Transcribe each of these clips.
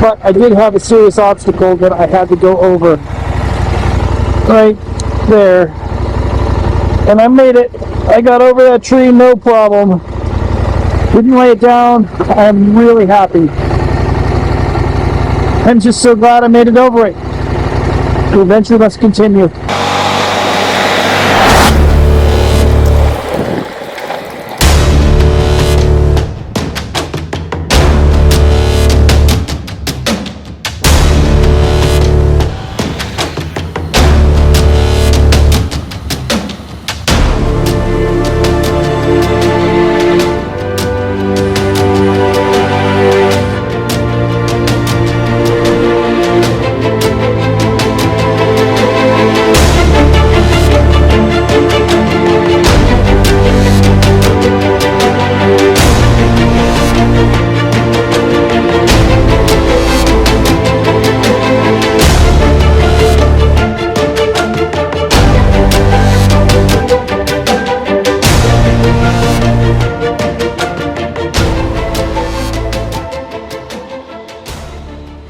but I did have a serious obstacle that I had to go over right there, and I made it. I got over that tree, no problem. Didn't lay it down. I'm really happy. I'm just so glad I made it over it. The adventure must continue.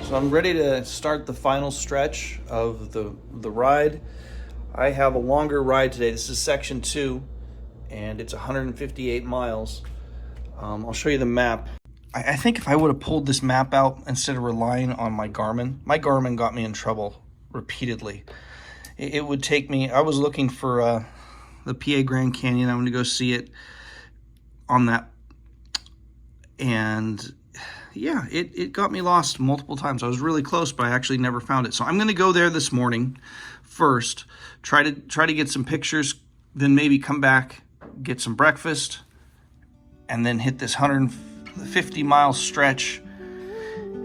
So I'm ready to start the final stretch of the ride. I have a longer ride today. This is section 2, and it's 158 miles. I'll show you the map. I think if I would have pulled this map out instead of relying on my Garmin got me in trouble repeatedly. It would take me, I was looking for the PA Grand Canyon. I wanted to go see it on that. And yeah, it got me lost multiple times. I was really close, but I actually never found it. So I'm going to go there this morning first, try to get some pictures, then maybe come back, get some breakfast, and then hit this 150-mile stretch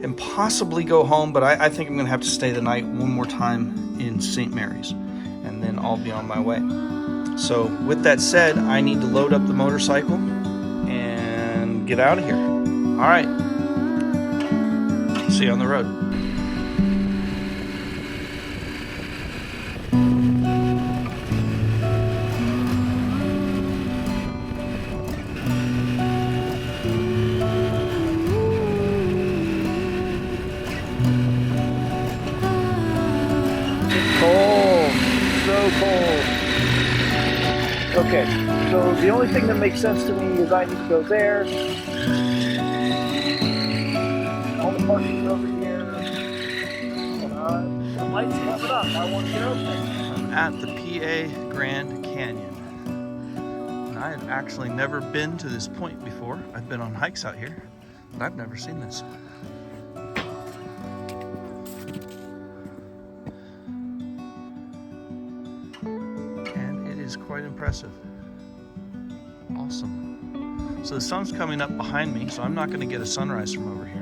and possibly go home. But I think I'm going to have to stay the night one more time in St. Mary's, and then I'll be on my way. So with that said, I need to load up the motorcycle and get out of here. All right. See you on the road. It's cold, so cold. Okay, so the only thing that makes sense to me is I need to go there. All the parking's over here. The light's coming up. I want to get over there. I'm at the PA Grand Canyon. And I have actually never been to this point before. I've been on hikes out here, but I've never seen this. And it is quite impressive. Awesome. So the sun's coming up behind me, so I'm not going to get a sunrise from over here.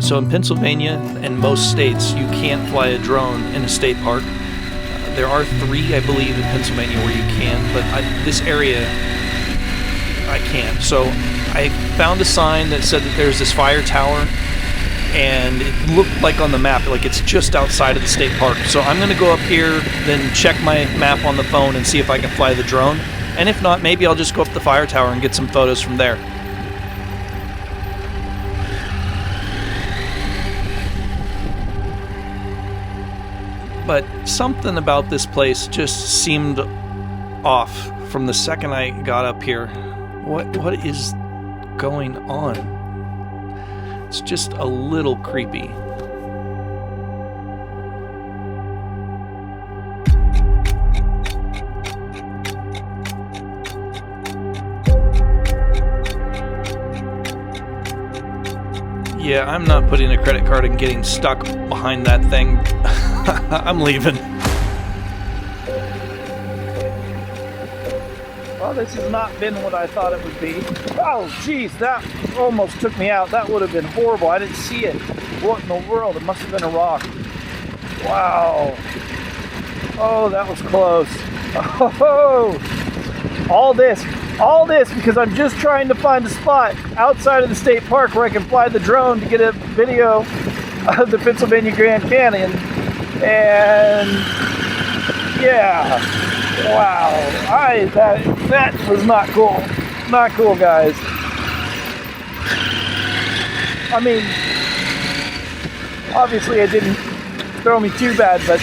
So in Pennsylvania and most states, you can't fly a drone in a state park. There are 3, I believe, in Pennsylvania where you can, but this area, I can't. So I found a sign that said that there's this fire tower, and it looked like on the map, like it's just outside of the state park. So I'm going to go up here, then check my map on the phone and see if I can fly the drone. And if not, maybe I'll just go up the fire tower and get some photos from there. But something about this place just seemed off from the second I got up here. What is going on? It's just a little creepy. Yeah, I'm not putting a credit card and getting stuck behind that thing. I'm leaving. Well, this has not been what I thought it would be. Oh, geez, that almost took me out. That would have been horrible. I didn't see it. What in the world? It must have been a rock. Wow. Oh, that was close. Oh, all this because I'm just trying to find a spot outside of the state park where I can fly the drone to get a video of the Pennsylvania Grand Canyon. And yeah, wow, that was not cool. Not cool, guys. I mean, obviously it didn't throw me too bad, but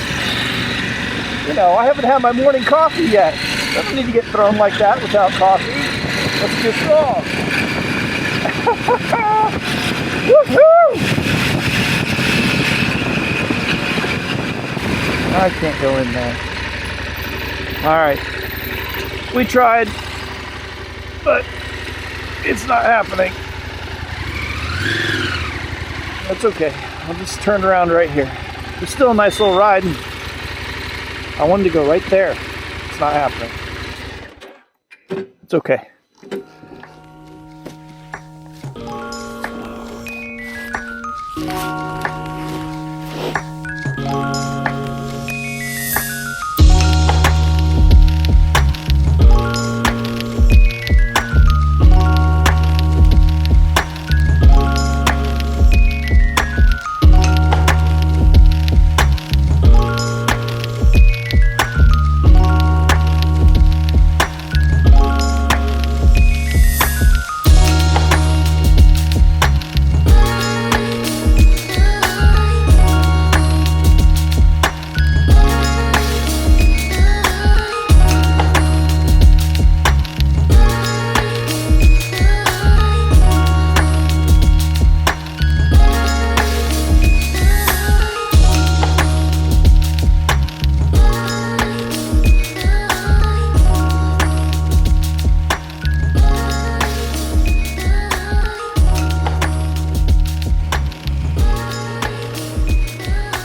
you know, I haven't had my morning coffee yet. I don't need to get thrown like that without coffee. That's just wrong. Woohoo! I can't go in there. Alright. We tried, but it's not happening. That's okay. I'll just turn around right here. It's still a nice little ride. And I wanted to go right there. It's not happening. It's okay.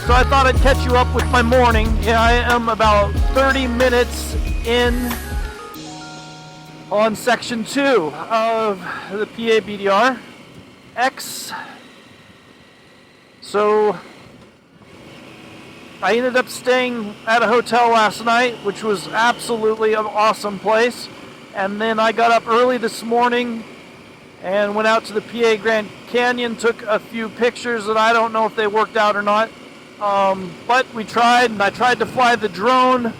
So I thought I'd catch you up with my morning. Yeah, I am about 30 minutes in on section 2 of the PA BDR X. So I ended up staying at a hotel last night, which was absolutely an awesome place. And then I got up early this morning and went out to the PA Grand Canyon, took a few pictures that I don't know if they worked out or not. But we tried, and I tried to fly the drone.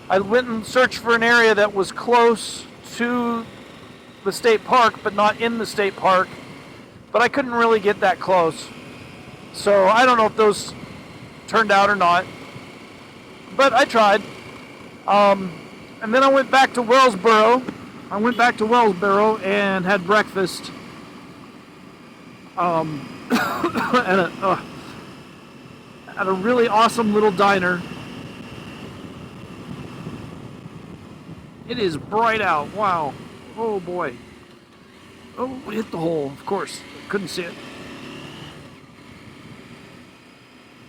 I went and searched for an area that was close to the state park, but not in the state park. But I couldn't really get that close. So I don't know if those turned out or not. But I tried. And then I went back to Wellsboro. And had breakfast. At a really awesome little diner. It is bright out. Wow. Oh boy. Oh, we hit the hole. Of course. Couldn't see it.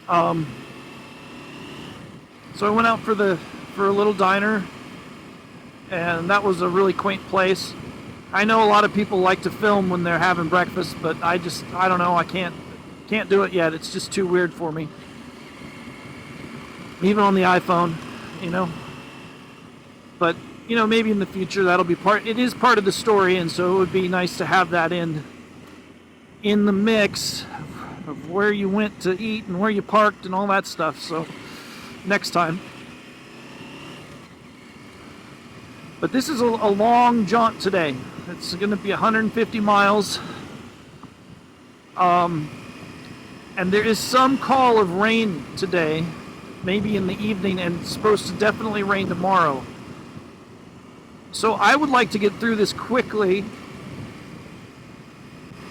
So I went out for a little diner, and that was a really quaint place. I know a lot of people like to film when they're having breakfast, but I don't know. I can't do it yet. It's just too weird for me. Even on the iPhone, you know. But, you know, maybe in the future that'll be it is part of the story, and so it would be nice to have that in the mix of where you went to eat and where you parked and all that stuff. So, next time. But this is a long jaunt today. It's going to be 150 miles. And there is some call of rain today. Maybe in the evening, and it's supposed to definitely rain tomorrow. So I would like to get through this quickly,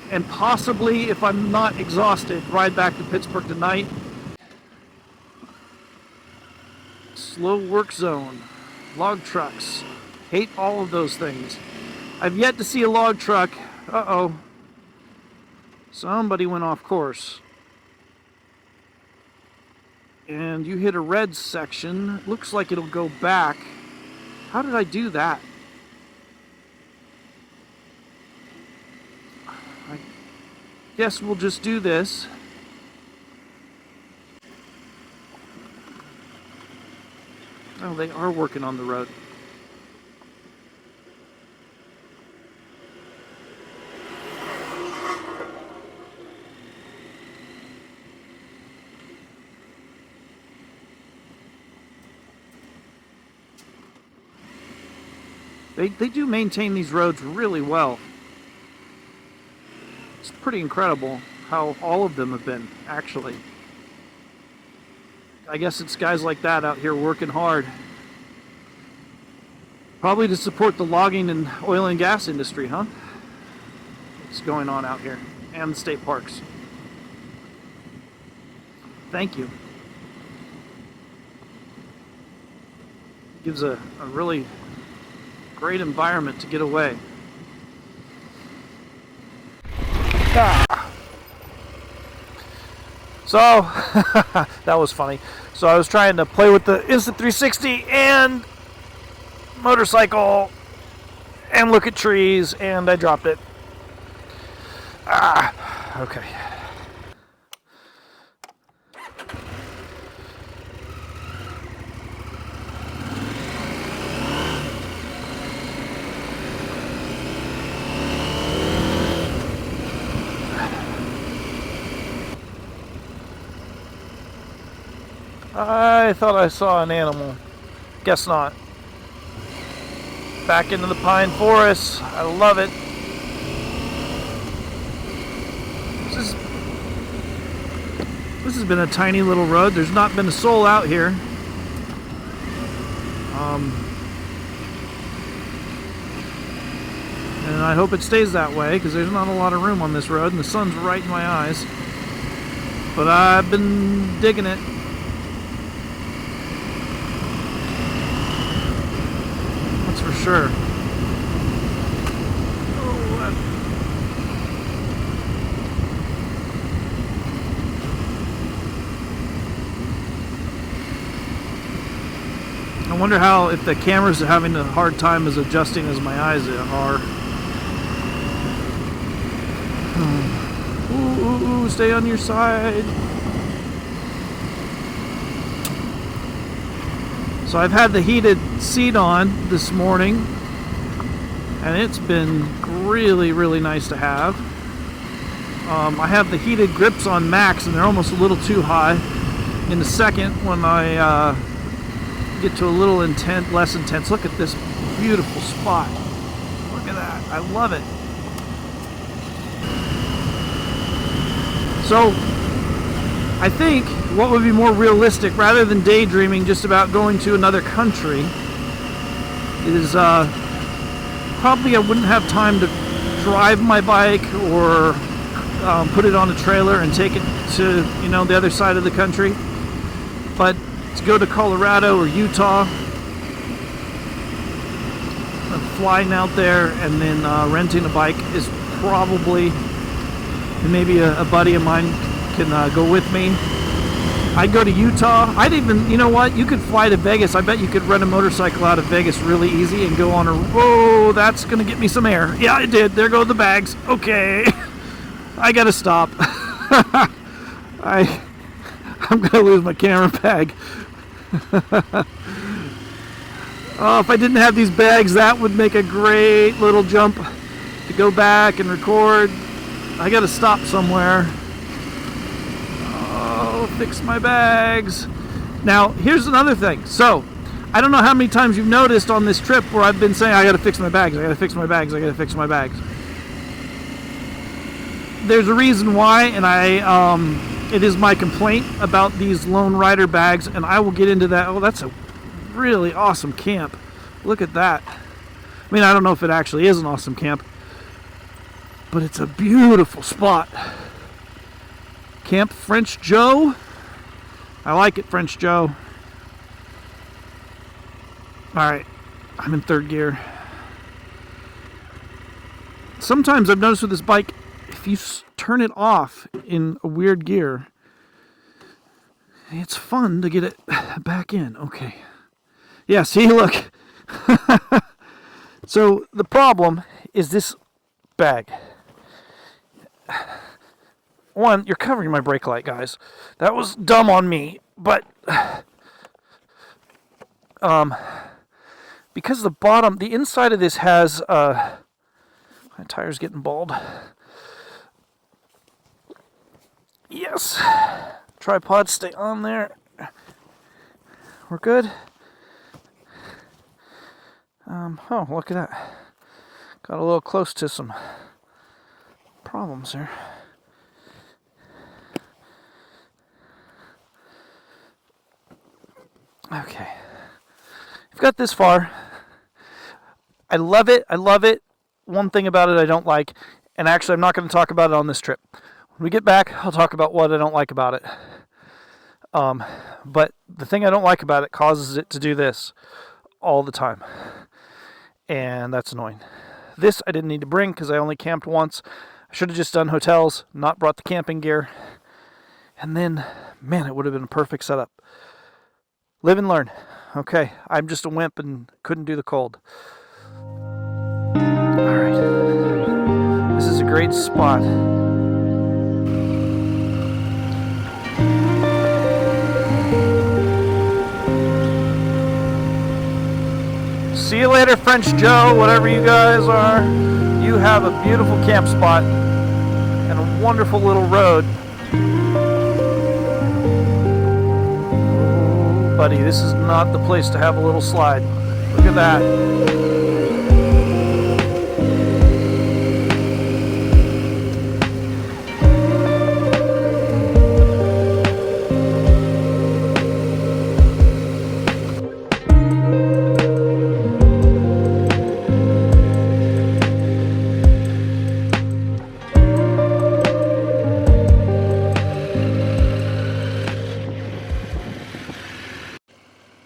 and possibly, if I'm not exhausted, ride back to Pittsburgh tonight. Slow work zone, log trucks, hate all of those things. I've yet to see a log truck. Uh-oh. Somebody went off course. And you hit a red section. Looks like it'll go back. How did I do that? I guess we'll just do this. Oh, they are working on the road. They do maintain these roads really well. It's pretty incredible how all of them have been, actually. I guess it's guys like that out here working hard. Probably to support the logging and oil and gas industry, huh? What's going on out here. And the state parks. Thank you. Gives a really great environment to get away. So, that was funny. So I was trying to play with the Instant 360 and motorcycle and look at trees, and I dropped it. Okay. I thought I saw an animal. Guess not. Back into the pine forest. I love it. This has been a tiny little road. There's not been a soul out here. And I hope it stays that way, because there's not a lot of room on this road, and the sun's right in my eyes. But I've been digging it. That's for sure. I wonder how, if the cameras are having a hard time as adjusting as my eyes are. Ooh, stay on your side. So I've had the heated seat on this morning, and it's been really, really nice to have. I have the heated grips on max, and they're almost a little too high. In a second, when I get to a little less intense. Look at this beautiful spot. Look at that. I love it. So I think what would be more realistic, rather than daydreaming just about going to another country, is probably I wouldn't have time to drive my bike or put it on a trailer and take it to, you know, the other side of the country. But to go to Colorado or Utah, flying out there and then renting a bike is probably, and maybe a buddy of mine can go with me. I'd go to Utah. I'd even, you know what, you could fly to Vegas. I bet you could rent a motorcycle out of Vegas really easy and go on a, whoa, that's gonna get me some air. Yeah, I did. There go the bags. Okay. I gotta stop. I'm gonna lose my camera bag. Oh, if I didn't have these bags, that would make a great little jump to go back and record. I gotta stop somewhere. Oh, fix my bags. Now, here's another thing. So, I don't know how many times you've noticed on this trip where I've been saying, I gotta fix my bags, I gotta fix my bags, I gotta fix my bags. There's a reason why, and it is my complaint about these Lone Rider bags, and I will get into that. Oh, that's a really awesome camp. Look at that. I mean, I don't know if it actually is an awesome camp, but it's a beautiful spot. Camp French Joe. I like it, French Joe. Alright, I'm in third gear. Sometimes I've noticed with this bike, if you turn it off in a weird gear, it's fun to get it back in. Okay. Yeah, see, look. So the problem is this bag. One, you're covering my brake light, guys. That was dumb on me, but Because the bottom, the inside of this has, my tire's getting bald. Yes. Tripod, stay on there. We're good. Oh, look at that. Got a little close to some problems here. Okay. I've got this far. I love it. I love it. One thing about it I don't like, and actually I'm not going to talk about it on this trip. When we get back, I'll talk about what I don't like about it. But the thing I don't like about it causes it to do this all the time. And that's annoying. This I didn't need to bring because I only camped once. I should have just done hotels, not brought the camping gear. And then, man, it would have been a perfect setup. Live and learn. Okay, I'm just a wimp and couldn't do the cold. Alright. This is a great spot. See you later, French Joe, whatever you guys are. You have a beautiful camp spot and a wonderful little road. Oh, buddy, this is not the place to have a little slide. Look at that.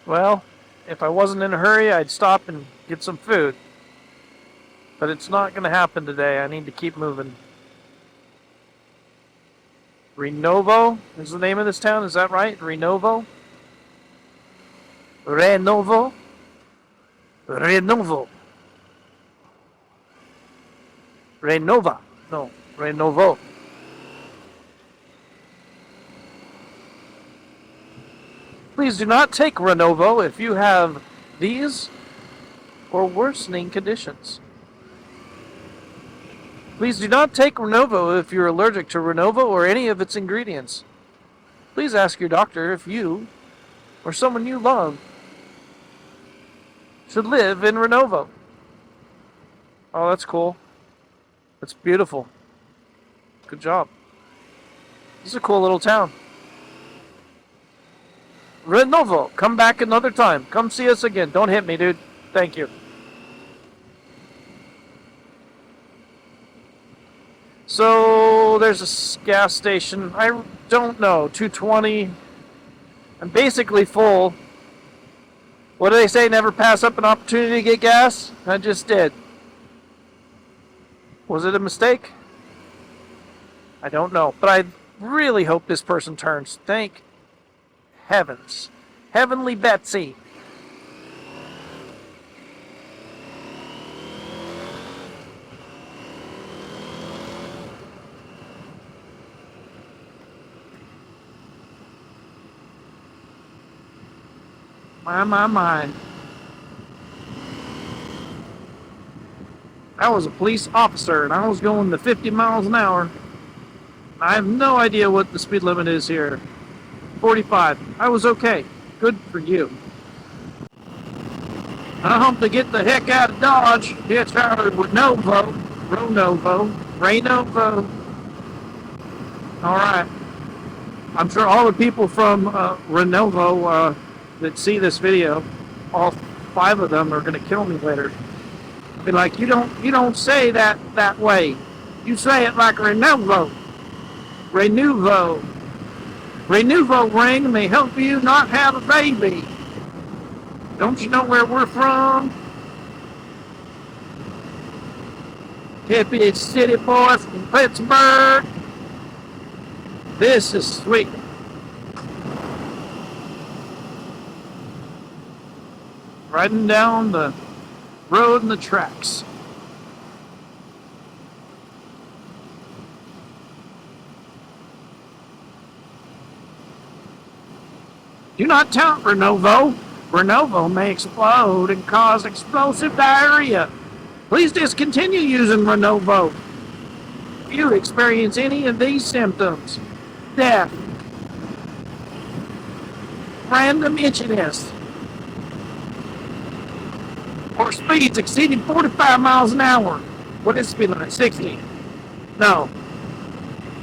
Well, if I wasn't in a hurry, I'd stop and get some food. But it's not going to happen today. I need to keep moving. Renovo is the name of this town, is that right? Renovo? Renovo? Renovo. Renova. No, Renovo. Please do not take Renovo if you have these or worsening conditions. Please do not take Renovo if you're allergic to Renovo or any of its ingredients. Please ask your doctor if you or someone you love should live in Renovo. Oh, that's cool. That's beautiful. Good job. This is a cool little town. Renovo, come back another time. Come see us again. Don't hit me, dude. Thank you. So, there's a gas station. I don't know. 220. I'm basically full. What do they say? Never pass up an opportunity to get gas? I just did. Was it a mistake? I don't know. But I really hope this person turns. Thank heavens. Heavenly Betsy. My. I was a police officer and I was going to 50 miles an hour. I have no idea what the speed limit is here. 45. I was okay. Good for you. I hope to get the heck out of Dodge. It's hard with Renovo. Alright. I'm sure all the people from Renovo that see this video, all 5 of them are going to kill me later. Be like, you don't say that way. You say it like Renovo. Renuvo ring may help you not have a baby. Don't you know where we're from? Hippie city boy from Pittsburgh. This is sweet. Riding down the road and the tracks. Do not taunt Renovo. Renovo may explode and cause explosive diarrhea. Please discontinue using Renovo. If you experience any of these symptoms, death, random itchiness, or speeds exceeding 45 miles an hour. What is speed limit? 60. No.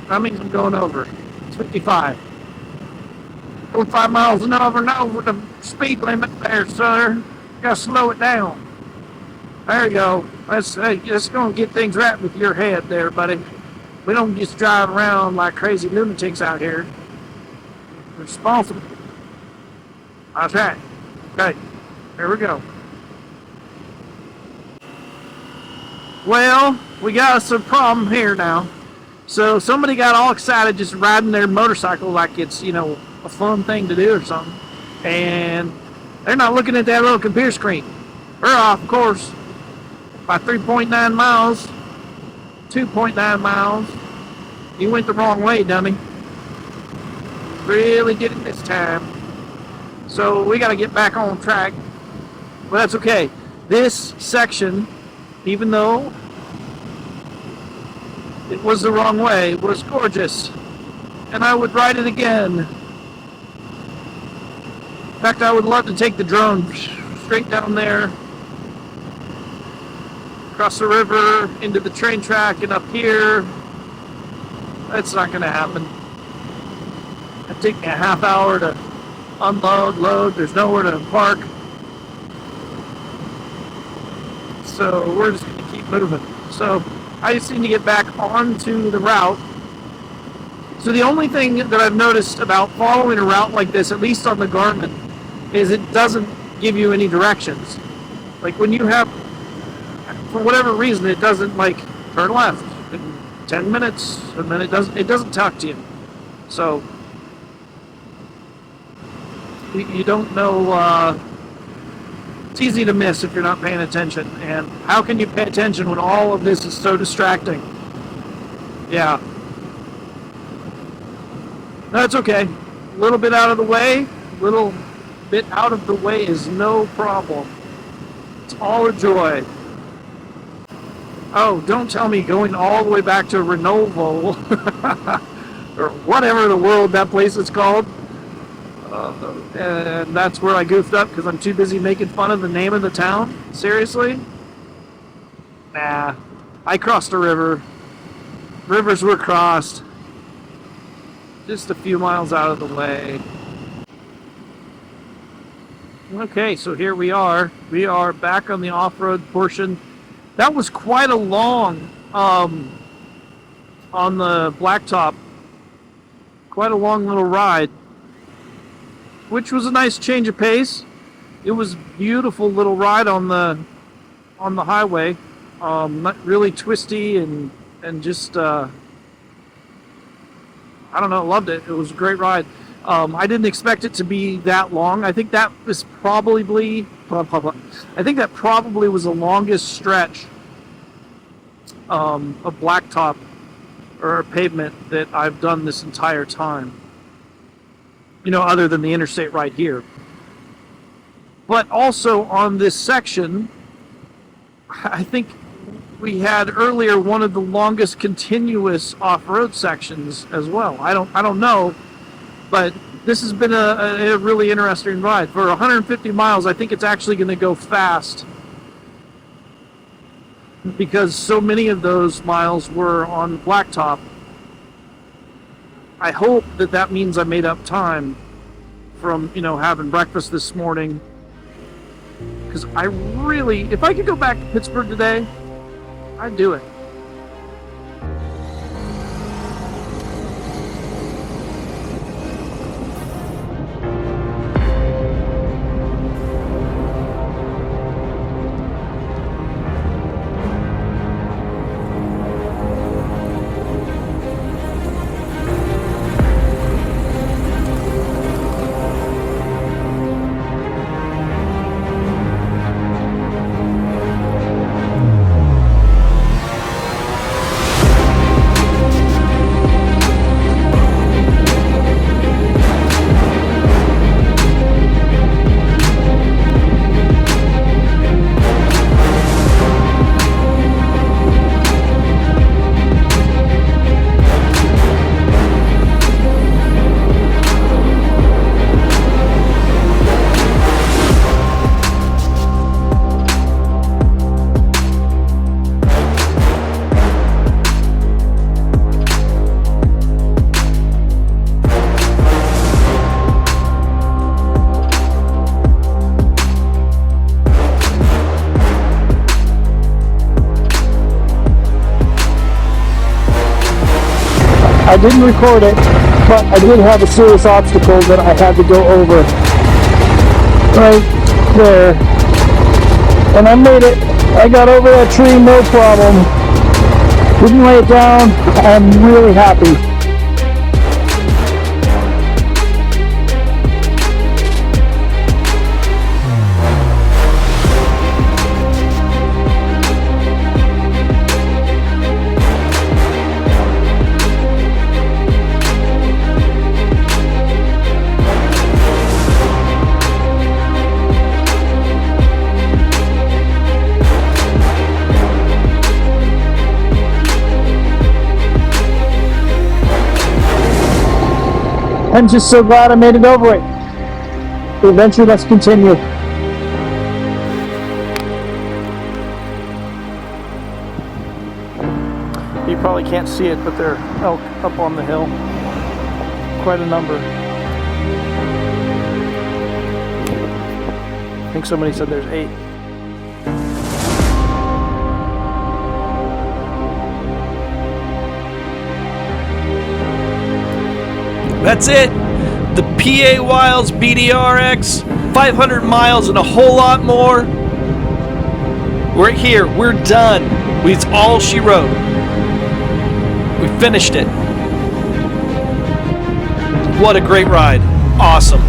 That means I'm going over. It's 55. 45 miles an hour and over the speed limit there, sir. You gotta slow it down. There you go. That's gonna get things right with your head there, buddy. We don't just drive around like crazy lunatics out here. We're responsible. That's right. Okay. Here we go. Well, we got us a problem here now. So somebody got all excited just riding their motorcycle like it's, a fun thing to do or something. And they're not looking at that little computer screen. We're off, of course, by 3.9 miles, 2.9 miles. You went the wrong way, dummy. Really did it this time. So we got to get back on track. But that's okay. This section, even though it was the wrong way, was gorgeous. And I would ride it again. In fact, I would love to take the drone straight down there, across the river, into the train track, and up here. That's not going to happen. It'd take me a half hour to unload, load. There's nowhere to park. So we're just going to keep moving. So I just need to get back onto the route. So the only thing that I've noticed about following a route like this, at least on the Garmin, is it doesn't give you any directions. Like when you have, for whatever reason, it doesn't like turn left in 10 minutes, and then it doesn't talk to you. So you don't know. It's easy to miss if you're not paying attention. And how can you pay attention when all of this is so distracting? Yeah. That's okay. A little bit out of the way. Little bit out of the way is no problem. It's all a joy. Oh, don't tell me going all the way back to Renovo or whatever the world that place is called. And that's where I goofed up because I'm too busy making fun of the name of the town. Seriously? Nah. I crossed a river. Rivers were crossed. Just a few miles out of the way. Okay, so here we are. We are back on the off-road portion. That was quite a long on the blacktop. Quite a long little ride, which was a nice change of pace. It was a beautiful little ride on the highway. Not really twisty and just I don't know, loved it. It was a great ride. I didn't expect it to be that long. I think that was probably was the longest stretch of blacktop or pavement that I've done this entire time. Other than the interstate right here. But also on this section, I think we had earlier one of the longest continuous off-road sections as well. I don't know, but this has been a really interesting ride. For 150 miles, I think it's actually going to go fast because so many of those miles were on blacktop. I hope that means I made up time from, having breakfast this morning. Because if I could go back to Pittsburgh today, I'd do it. I didn't record it, but I did have a serious obstacle that I had to go over. Right there. And I made it. I got over that tree, no problem. Didn't lay it down. I'm really happy. I'm just so glad I made it over it. The adventure must continue. You probably can't see it, but there are elk up on the hill. Quite a number. I think somebody said there's 8. That's it. The PA Wilds BDR X, 500 miles and a whole lot more. We're here. We're done. It's all she wrote. We finished it. What a great ride. Awesome.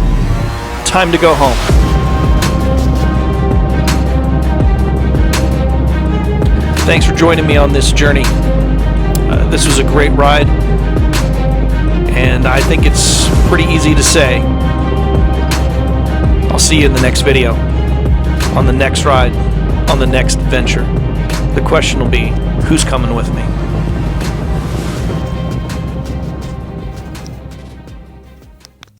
Time to go home. Thanks for joining me on this journey. This was a great ride. And I think it's pretty easy to say. I'll see you in the next video, on the next ride, on the next adventure. The question will be, who's coming with me?